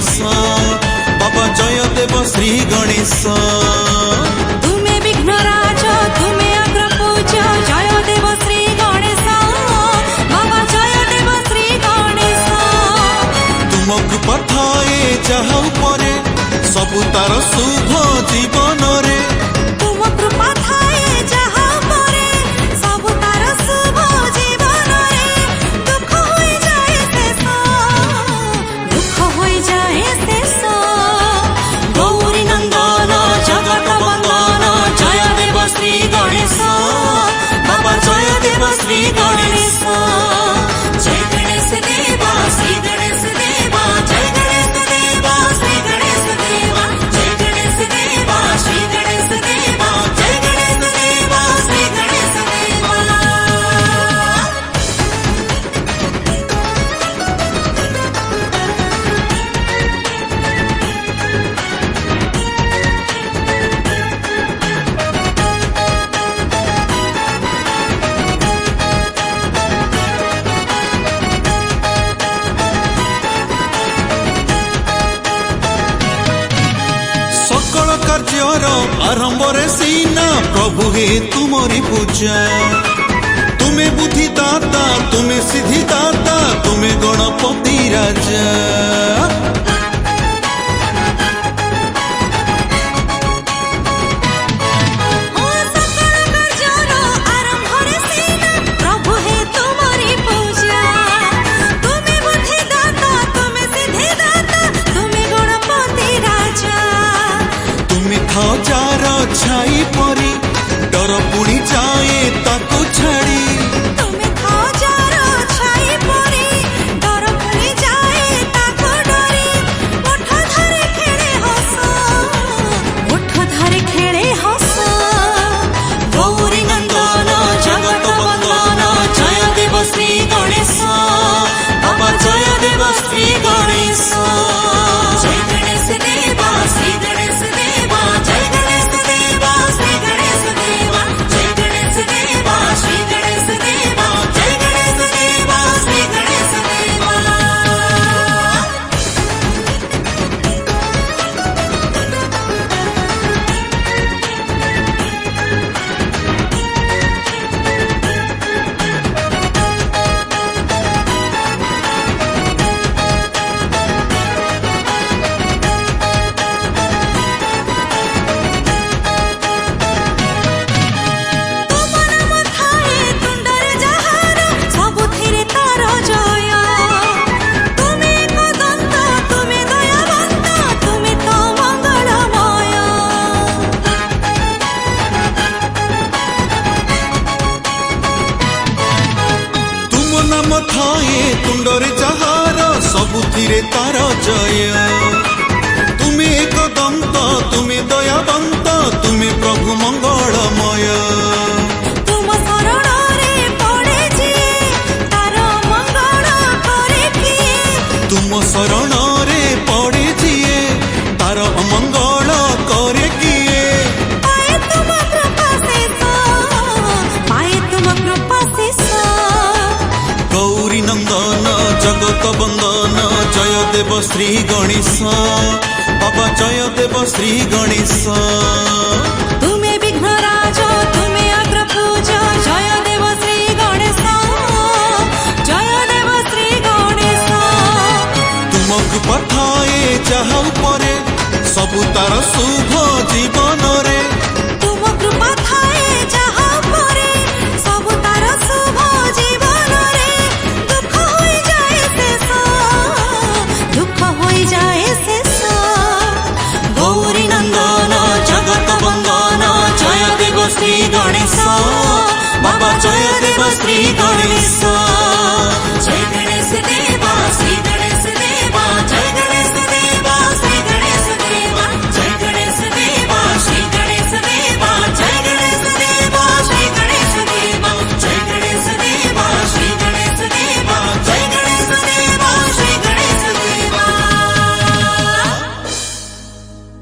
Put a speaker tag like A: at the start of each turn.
A: गणेश बाबा जय देव श्री गणेश।
B: तुम्हें विघ्नराज तुम्हें अग्रपूज्य जय देव श्री गणेश बाबा जय देव श्री गणेश।
A: तुमको पठाए जहा परे सबु तार शुभ जीवन रे।
B: तुम कृपा थाए जहा परे सबु तार शुभ जीवन रे। दुख होई जाए शेष दुख होई जाए शेष। गौरी नंदन जगत वंदन जय देव श्री गणेश बाबा जय देव श्री गणेश। जय गणेश देवा श्री गणेश देवा जय गणेश देवा श्री गणेश देवा जय गणेश देवा श्री गणेश देवा जय गणेश देवा श्री गणेश देवा।
A: सकल कार्यर आरंभ रे सीना प्रभु हे तुमरी पूजा। तुम्हें बुद्धि दाता तुम्हें सिद्धि दाता तुम्हें गणपति राजा। जार छाई परी डर पुणी जाए ताको छाड़ी।
B: तुम्हें खाओ जार छाई परी डर पुणी जाए ताको डरी। ओठ धरे खेले हस ओठ धरे खेले हस। गौरी नंदन जगत वंदन जय देव श्री गणेश बाबा जय देव श्री गणेश। जय गणेश देवा श्री गणेश देवा जय गणेश देवा श्री गणेश देवा जय गणेश देवा श्री गणेश देवा जय गणेश देवा श्री गणेश देवा।
A: थाए तुंडरे जहार सबुथिरे तार जय। तुम्हें एक दंत तुम्हें दयावंत तुम्हें प्रभु मंगलमय।
B: तुम शरण रे पड़े जिए तार मंगल करे किए।
A: तुम शरण रे पड़े जिए तार अमंगल करे किए।
B: पाए तुम कृपा शेष पाए तुम कृपा शेष।
A: गौरी नंदन जगत वंदन जय देव श्री गणेश बाबा जय देव श्री गणेश।
B: तुम्हें विघ्नराज तुम्हें अग्रपूज्य जय देव श्री गणेश जय देव श्री गणेश।
A: तुमको पठाए जहा परे सबु तार शुभ जीवन रे।
B: तुम कृपा थाए जहा परे सबु तार शुभ जीवन रे। दुख होई जाए शेष दुख होई जाए शेष। गौरी नंदन जगत वंदन जय देव श्री गणेश बाबा जय देव श्री गणेश।